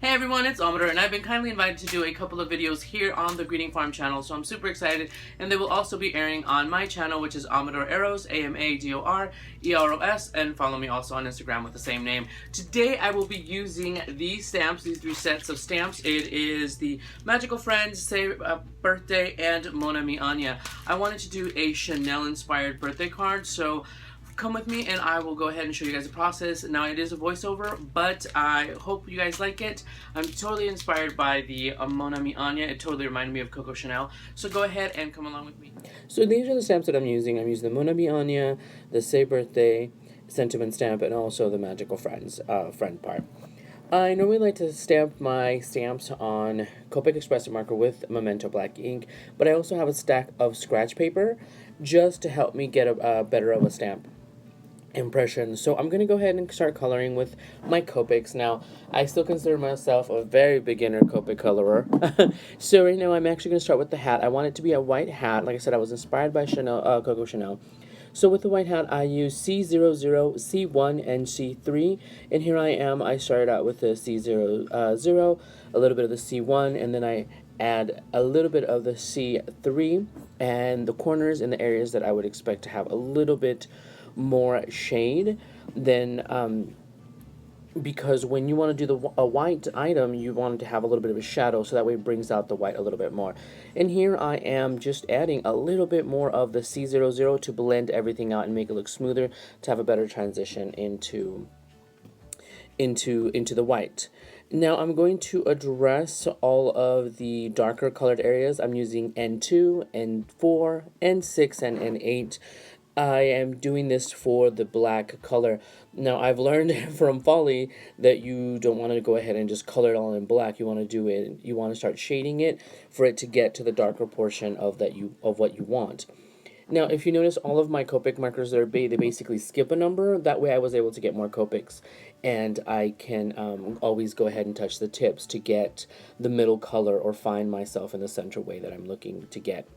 Hey everyone, it's Amador, and I've been kindly invited to do a couple of videos here on the Greeting Farm channel, so I'm super excited, and they will also be airing on my channel, which is Amador Eros, Amadoreros, and follow me also on Instagram with the same name. Today I will be using these stamps, these three sets of stamps. It is the Magical Friends, Say Birthday, and Mon Amie Anya. I wanted to do a Chanel-inspired birthday card, so come with me and I will go ahead and show you guys the process. Now it is a voiceover, but I hope you guys like it. I'm totally inspired by the Mon Amie Anya. It totally reminded me of Coco Chanel. So go ahead and come along with me. So these are the stamps that I'm using. I'm using the Mon Amie Anya, the Say Birthday sentiment stamp, and also the Magical Friends friend part. I normally like to stamp my stamps on Copic Espresso marker with Memento black ink, but I also have a stack of scratch paper just to help me get a better of a stamp impression. So I'm going to go ahead and start coloring with my Copics. Now, I still consider myself a very beginner Copic colorer. So right now I'm actually going to start with the hat. I want it to be a white hat. Like I said, I was inspired by Coco Chanel. So with the white hat, I use C00, C1, and C3. And here I am. I started out with the C00, a little bit of the C1, and then I add a little bit of the C3 and the corners and the areas that I would expect to have a little bit more shade than because when you want to do a white item, you want it to have a little bit of a shadow, so that way it brings out the white a little bit more. And here I am just adding a little bit more of the C00 to blend everything out and make it look smoother, to have a better transition into the white. Now I'm going to address all of the darker colored areas. I'm using N2, N4, N6, and N8. I am doing this for the black color. Now I've learned from Folly that you don't want to go ahead and just color it all in black. You want to do it, you want to start shading it for it to get to the darker portion of what you want. Now, if you notice, all of my Copic markers, they basically skip a number. That way I was able to get more Copics, and I can always go ahead and touch the tips to get the middle color or find myself in the center way that I'm looking to get.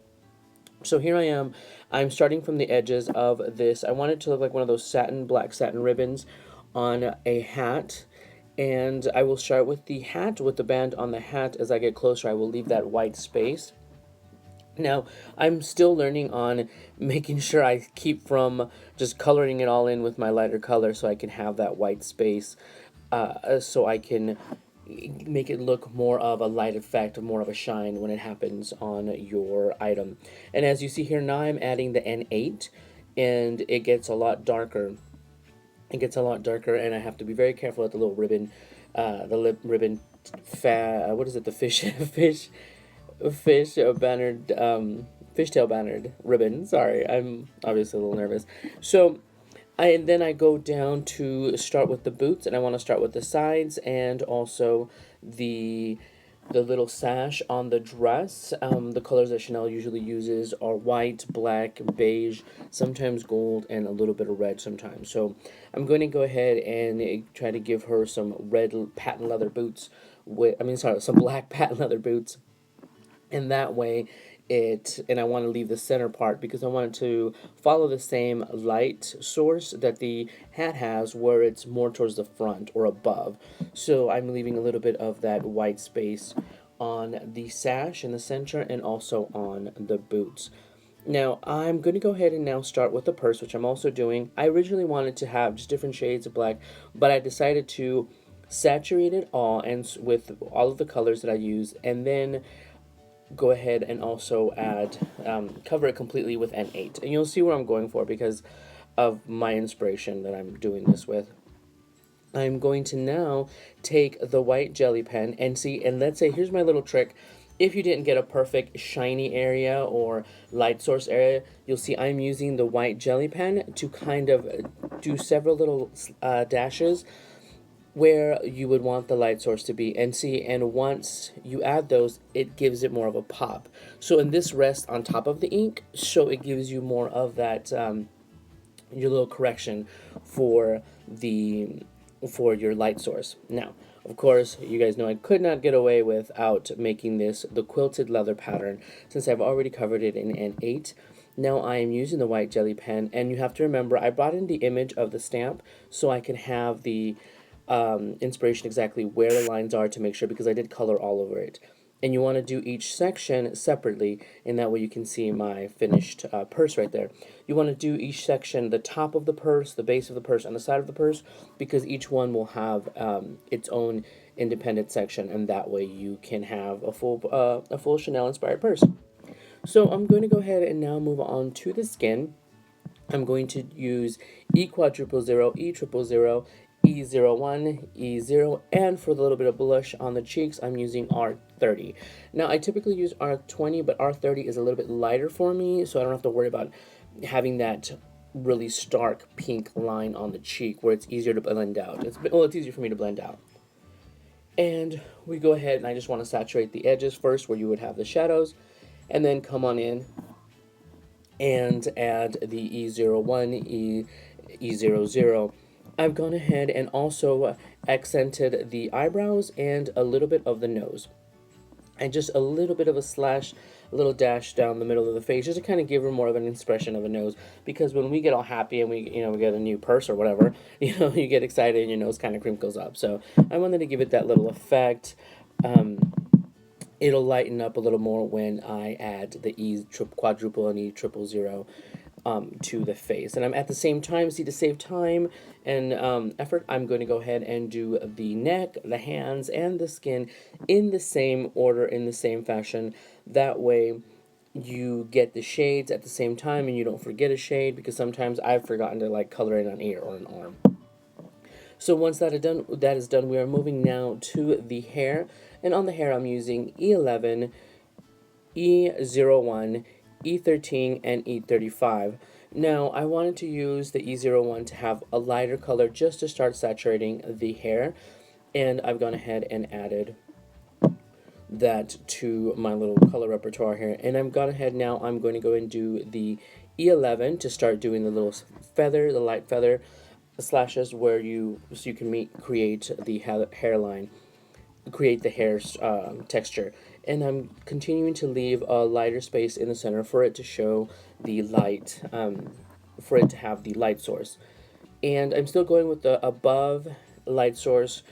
So here I am. I'm starting from the edges of this. I want it to look like one of those black satin ribbons on a hat. And I will start with the hat, with the band on the hat. As I get closer, I will leave that white space. Now, I'm still learning on making sure I keep from just coloring it all in with my lighter color so I can have that white space, so I can make it look more of a light effect, more of a shine when it happens on your item. And as you see here, now I'm adding the N8, and it gets a lot darker. It gets a lot darker, and I have to be very careful with the little ribbon, what is it, the fishtail bannered ribbon. Sorry, I'm obviously a little nervous. So then I go down to start with the boots, and I want to start with the sides and also the little sash on the dress. The colors that Chanel usually uses are white, black, beige, sometimes gold, and a little bit of red sometimes. So I'm going to go ahead and try to give her some red patent leather boots. Some black patent leather boots. And that way and I want to leave the center part because I want it to follow the same light source that the hat has, where it's more towards the front or above. So I'm leaving a little bit of that white space on the sash in the center and also on the boots. Now I'm going to go ahead and now start with the purse, which I'm also doing. I originally wanted to have just different shades of black, but I decided to saturate it all and with all of the colors that I use, and then go ahead and also add, cover it completely with N8. And you'll see where I'm going for because of my inspiration that I'm doing this with. I'm going to now take the white jelly pen and let's say, here's my little trick. If you didn't get a perfect shiny area or light source area, you'll see I'm using the white jelly pen to kind of do several little dashes where you would want the light source to be, and once you add those, it gives it more of a pop. So in this rests on top of the ink, so it gives you more of that your little correction for your light source. Now, of course, you guys know I could not get away without making this the quilted leather pattern, since I've already covered it in N8. Now I am using the white jelly pen, and you have to remember I brought in the image of the stamp so I can have the inspiration exactly where the lines are to make sure, because I did color all over it. And you want to do each section separately, and that way you can see my finished purse right there. You want to do each section, the top of the purse, the base of the purse, and the side of the purse, because each one will have its own independent section, and that way you can have a full Chanel inspired purse. So I'm going to go ahead and now move on to the skin. I'm going to use E quadruple zero, E triple zero, E01, E0, and for the little bit of blush on the cheeks, I'm using R30. Now, I typically use R20, but R30 is a little bit lighter for me, so I don't have to worry about having that really stark pink line on the cheek where it's easier to blend out. It's easier for me to blend out. And we go ahead and I just want to saturate the edges first where you would have the shadows, and then come on in and add the E01, E00. I've gone ahead and also accented the eyebrows and a little bit of the nose. And just a little bit of a slash, a little dash down the middle of the face, just to kind of give her more of an expression of a nose. Because when we get all happy and we get a new purse or whatever, you get excited and your nose kind of crinkles up. So I wanted to give it that little effect. It'll lighten up a little more when I add the quadruple and E triple zero to the face. And I'm at the same time, see, to save time and effort, I'm going to go ahead and do the neck, the hands, and the skin in the same order, in the same fashion. That way you get the shades at the same time and you don't forget a shade, because sometimes I've forgotten to like color in an ear or an arm. So once that is done, we are moving now to the hair. And on the hair, I'm using E11, E01, E13, and E35. Now, I wanted to use the E01 to have a lighter color just to start saturating the hair. And I've gone ahead and added that to my little color repertoire here. And I've gone ahead now, I'm going to go and do the E11 to start doing the little feather, the light feather slashes where so you can create the hairline, create the hair texture. And I'm continuing to leave a lighter space in the center for it to show the light, for it to have the light source. And I'm still going with the above light source,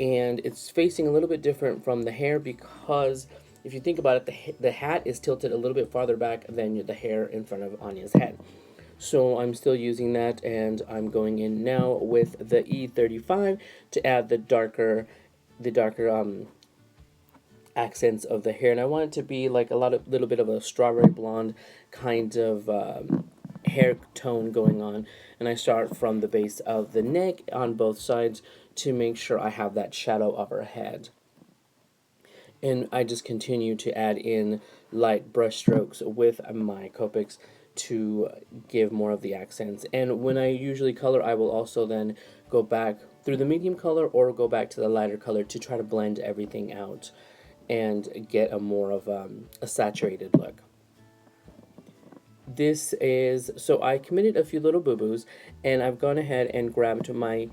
and it's facing a little bit different from the hair, because if you think about it, the hat is tilted a little bit farther back than the hair in front of Anya's head. So I'm still using that, and I'm going in now with the E35 to add the darker accents of the hair. And I want it to be like little bit of a strawberry blonde kind of hair tone going on. And I start from the base of the neck on both sides to make sure I have that shadow of her head. And I just continue to add in light brush strokes with my Copics to give more of the accents. And when I usually color, I will also then go back through the medium color or go back to the lighter color to try to blend everything out and get a more of a saturated look. So I committed a few little boo-boos, and I've gone ahead and grabbed my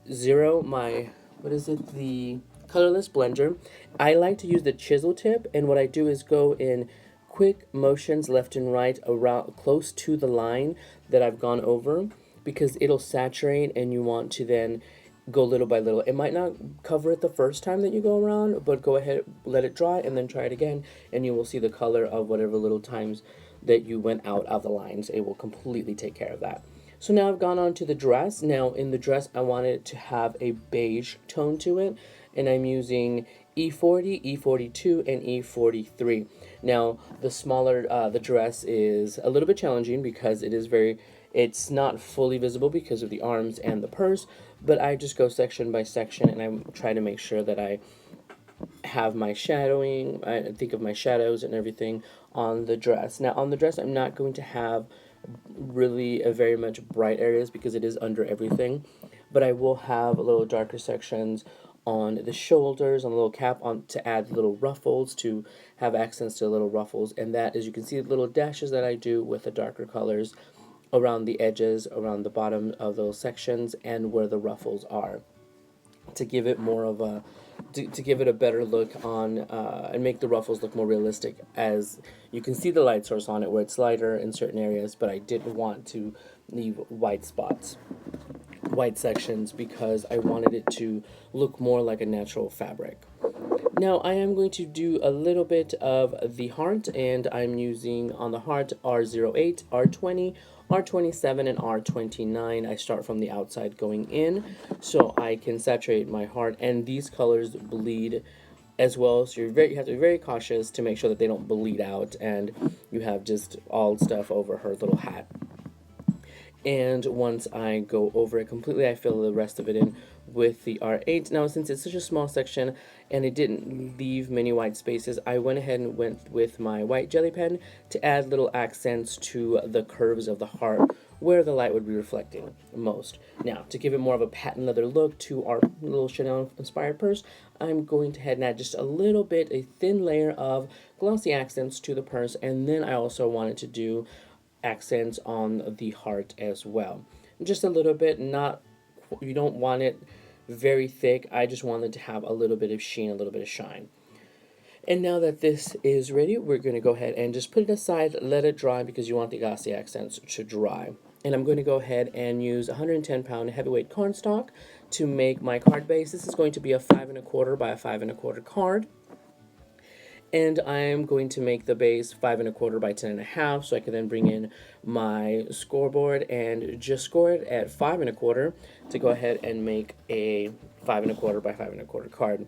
the colorless blender. I like to use the chisel tip, and what I do is go in quick motions left and right around close to the line that I've gone over, because it'll saturate, and you want to then go little by little. It might not cover it the first time that you go around, but go ahead, let it dry, and then try it again, and you will see the color of whatever little times that you went out of the lines. It will completely take care of that. So now I've gone on to the dress. Now in the dress, I want it to have a beige tone to it, and I'm using E40, E42, and E43. Now the smaller the dress is a little bit challenging because it's not fully visible because of the arms and the purse, but I just go section by section, and I try to make sure that I have my shadowing, I think of my shadows and everything on the dress. Now on the dress, I'm not going to have really very much bright areas because it is under everything, but I will have a little darker sections on the shoulders, on the little cap, on to add little ruffles, to have accents to little ruffles. And that, as you can see, the little dashes that I do with the darker colors around the edges, around the bottom of those sections, and where the ruffles are, to give it more of a to give it a better look on and make the ruffles look more realistic. As you can see the light source on it where it's lighter in certain areas, but I didn't want to leave white spots. white sections because I wanted it to look more like a natural fabric. Now I am going to do a little bit of the heart, and I'm using on the heart R08, R20, R27, and R29. I start from the outside going in so I can saturate my heart, and these colors bleed as well, so you have to be very cautious to make sure that they don't bleed out and you have just all stuff over her little hat. And once I go over it completely, I fill the rest of it in with the R8. Now, since it's such a small section and it didn't leave many white spaces, I went ahead and went with my white jelly pen to add little accents to the curves of the heart where the light would be reflecting most. Now, to give it more of a patent leather look to our little Chanel inspired purse, I'm going to head and add just a little bit, a thin layer of glossy accents to the purse, and then I also wanted to do accents on the heart as well. Just a little bit, not, you don't want it very thick. I just wanted to have a little bit of sheen, a little bit of shine. And now that this is ready, we're going to go ahead and just put it aside, let it dry because you want the glossy accents to dry. And I'm going to go ahead and use 110-pound heavyweight cardstock to make my card base. This is going to be a 5 1/4 by a 5 1/4 card. And I'm going to make the base 5 1/4 by 10 1/2, so I can then bring in my scoreboard and just score it at 5 1/4 to go ahead and make a 5 1/4 by 5 1/4 card.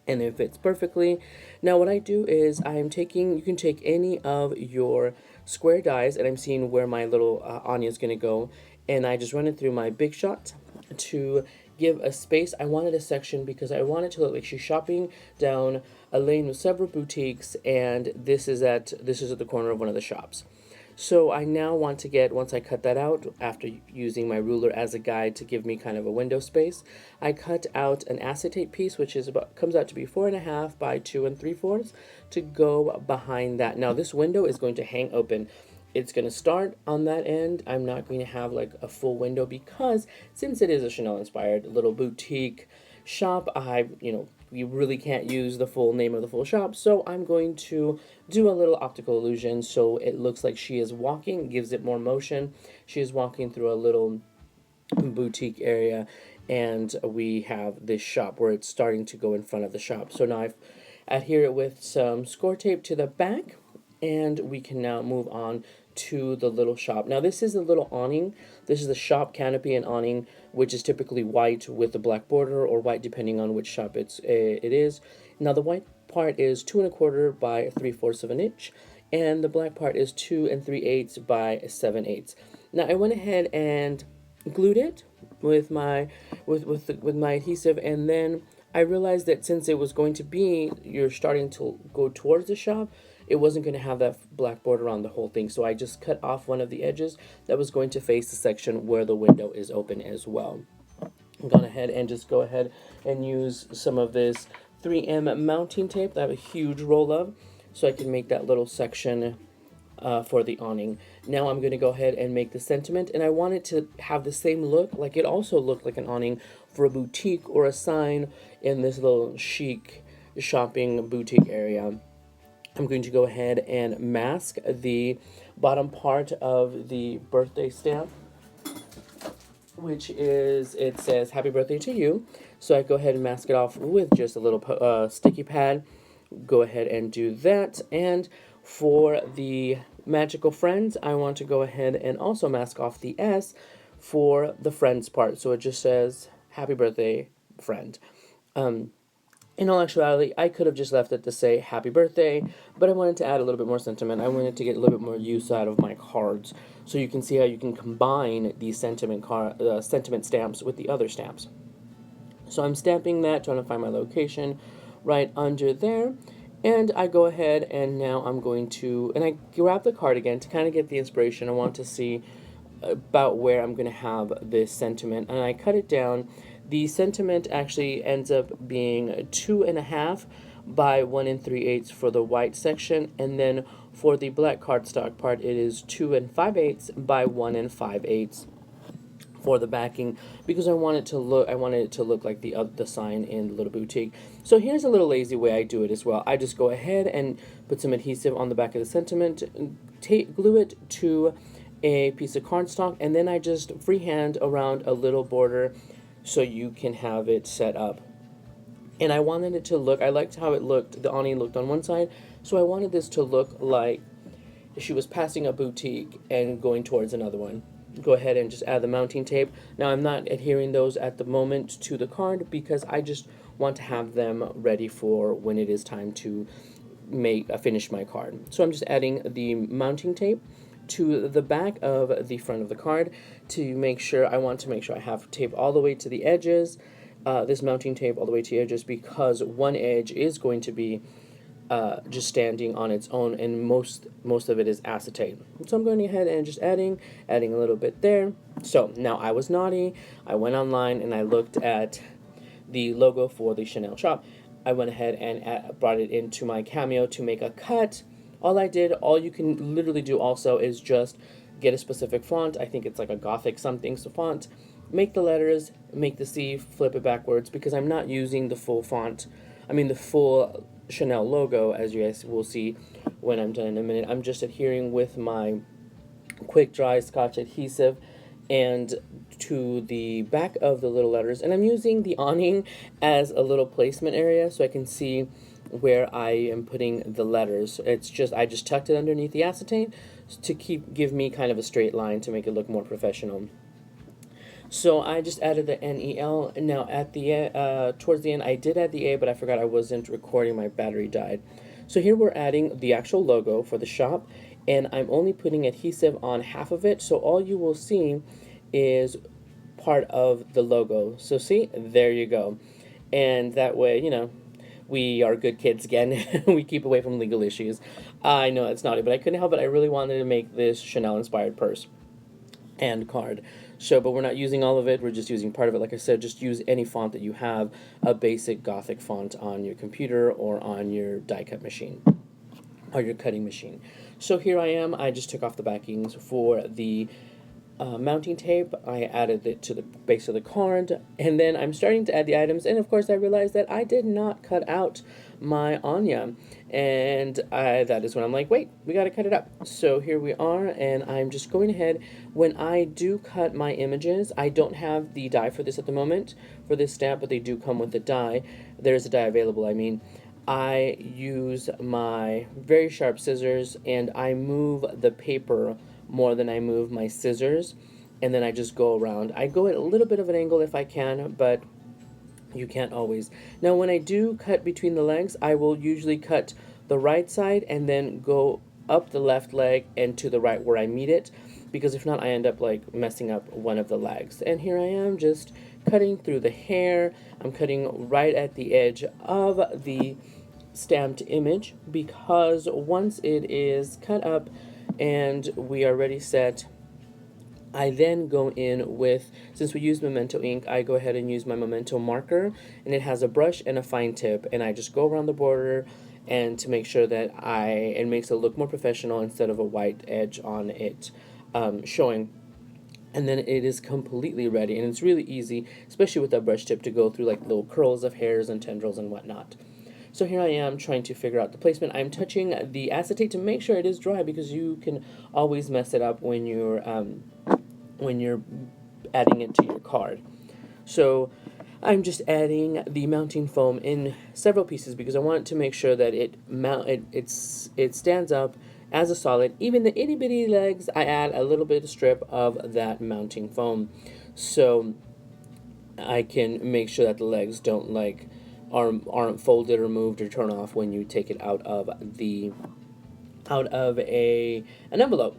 And it fits perfectly. Now what I do is I'm taking, you can take any of your square dies, and I'm seeing where my little Anya is going to go, and I just run it through my Big Shot to give a space. I wanted a section because I wanted to look like she's shopping down a lane with several boutiques, and this is at the corner of one of the shops. So I now want to get, once I cut that out, after using my ruler as a guide to give me kind of a window space, I cut out an acetate piece, which is about, comes out to be 4 1/2 by 2 3/4 to go behind that. Now this window is going to hang open. It's going to start on that end. I'm not going to have like a full window because since it is a Chanel inspired little boutique shop, you really can't use the full name of the full shop, so I'm going to do a little optical illusion so it looks like she is walking, gives it more motion. She is walking through a little boutique area, and we have this shop where it's starting to go in front of the shop. So now I've adhere it with some score tape to the back, and we can now move on to the little shop. Now this is a little awning. This is the shop canopy and awning, which is typically white with a black border, or white depending on which shop it is. Now the white part is 2 1/4 by 3/4 of an inch, and the black part is 2 3/8 by 7/8. Now I went ahead and glued it with my my adhesive, and then I realized that since it was going to be, you're starting to go towards the shop, it wasn't going to have that black border on the whole thing. So I just cut off one of the edges that was going to face the section where the window is open as well. I'm going ahead and just go ahead and use some of this 3M mounting tape that I have a huge roll of, so I can make that little section for the awning. Now I'm going to go ahead and make the sentiment, and I want it to have the same look, like it also looked like an awning for a boutique or a sign in this little chic shopping boutique area. I'm going to go ahead and mask the bottom part of the birthday stamp, which is, it says happy birthday to you. So I go ahead and mask it off with just a little sticky pad. Go ahead and do that. And for the Magical Friends, I want to go ahead and also mask off the S for the friends part. So it just says happy birthday, friend. In all actuality, I could have just left it to say happy birthday, but I wanted to add a little bit more sentiment. I wanted to get a little bit more use out of my cards, so you can see how you can combine these sentiment stamps with the other stamps. So I'm stamping that, trying to find my location right under there, and I go ahead and now I'm going to, and I grab the card again to kind of get the inspiration. I want to see about where I'm going to have this sentiment, and I cut it down. The sentiment actually ends up being 2 1/2 by 1 3/8 for the white section, and then for the black cardstock part, it is 2 5/8 by 1 5/8 for the backing, because I wanted it to look like the sign in the little boutique. So here's a little lazy way I do it as well. I just go ahead and put some adhesive on the back of the sentiment, glue it to a piece of cardstock, and then I just freehand around a little border so you can have it set up. And I wanted it to look, I liked how it looked, the awning looked on one side, so I wanted this to look like she was passing a boutique and going towards another one. Go ahead and just add the mounting tape. Now I'm not adhering those at the moment to the card because I just want to have them ready for when it is time to finish my card. So I'm just adding the mounting tape to the back of the front of the card to make sure, I want to make sure I have tape all the way to the edges, this mounting tape all the way to the edges, because one edge is going to be just standing on its own, and most of it is acetate. So I'm going ahead and just adding a little bit there. So now I was naughty. I went online and I looked at the logo for the Chanel shop. I went ahead and brought it into my Cameo to make a cut. All you can literally do also is just get a specific font. I think it's like a Gothic something font. Make the letters, make the C, flip it backwards, because I'm not using the full font. The full Chanel logo, as you guys will see when I'm done in a minute. I'm just adhering with my quick dry Scotch adhesive and to the back of the little letters, and I'm using the awning as a little placement area so I can see where I am putting the letters. I just tucked it underneath the acetate to give me kind of a straight line to make it look more professional. So I just added the NEL. Now at the towards the end, I did add the A, but I forgot I wasn't recording. My battery died. So here we're adding the actual logo for the shop, and I'm only putting adhesive on half of it. So all you will see is part of the logo. So see, there you go. And that way, we are good kids again. We keep away from legal issues. I know it's naughty, but I couldn't help it. I really wanted to make this Chanel-inspired purse and card. So, but we're not using all of it. We're just using part of it. Like I said, just use any font that you have, a basic Gothic font on your computer or on your die cut machine or your cutting machine. So here I am. I just took off the backings for the mounting tape. I added it to the base of the card, and then I'm starting to add the items, and of course I realized that I did not cut out my Anya, and that is when I'm like, wait, we gotta cut it up. So here we are, and I'm just going ahead. When I do cut my images, I don't have the die for this at the moment, for this stamp, but they do come with the die. There's a die available, I use my very sharp scissors, and I move the paper more than I move my scissors, and then I just go around. I go at a little bit of an angle if I can, but you can't always. Now when I do cut between the legs, I will usually cut the right side and then go up the left leg and to the right where I meet it, because if not I end up like messing up one of the legs. And here I am just cutting through the hair. I'm cutting right at the edge of the stamped image, because once it is cut up and we are ready set, I then go in with, since we use Memento ink, I go ahead and use my Memento marker, and it has a brush and a fine tip, and I just go around the border and to make sure that it makes it look more professional instead of a white edge on it showing. And then it is completely ready, and it's really easy, especially with that brush tip, to go through like little curls of hairs and tendrils and whatnot. So here I am trying to figure out the placement. I'm touching the acetate to make sure it is dry, because you can always mess it up when you're adding it to your card. So I'm just adding the mounting foam in several pieces because I want to make sure that it stands up as a solid. Even the itty bitty legs, I add a little bit of strip of that mounting foam, so I can make sure that the legs don't aren't folded or moved or turn off when you take it out of an envelope.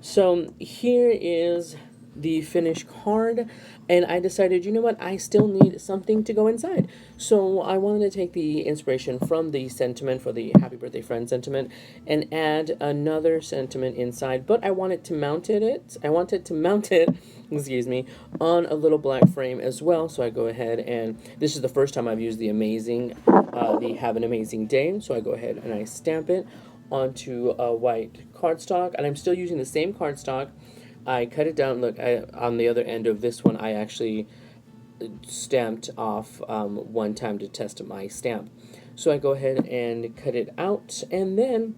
So here is the finished card, and I decided, you know what, I still need something to go inside. So I wanted to take the inspiration from the sentiment for the happy birthday friend sentiment and add another sentiment inside, but I wanted to mount it, excuse me, on a little black frame as well. So I go ahead, and this is the first time I've used the Have an Amazing Day, so I go ahead and I stamp it onto a white cardstock, and I'm still using the same cardstock. I cut it down. Look, on the other end of this one, I actually stamped off one time to test my stamp. So I go ahead and cut it out, and then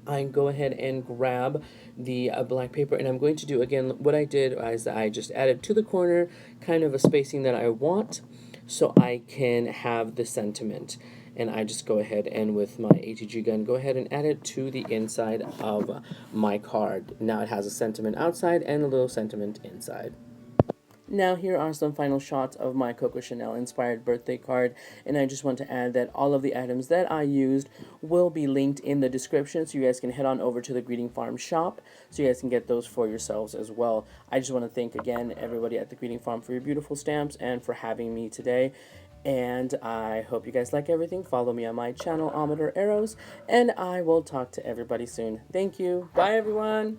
I go ahead and grab the black paper, and I'm going to do again what I did is I just added to the corner kind of a spacing that I want so I can have the sentiment. And I just go ahead and with my ATG gun go ahead and add it to the inside of my card. Now it has a sentiment outside and a little sentiment inside. Now here are some final shots of my Coco Chanel inspired birthday card, and I just want to add that all of the items that I used will be linked in the description, so you guys can head on over to the Greeting Farm shop so you guys can get those for yourselves as well. I just want to thank again everybody at the Greeting Farm for your beautiful stamps and for having me today. And I hope you guys like everything. Follow me on my channel, Ometer Arrows, and I will talk to everybody soon. Thank you. Bye, everyone.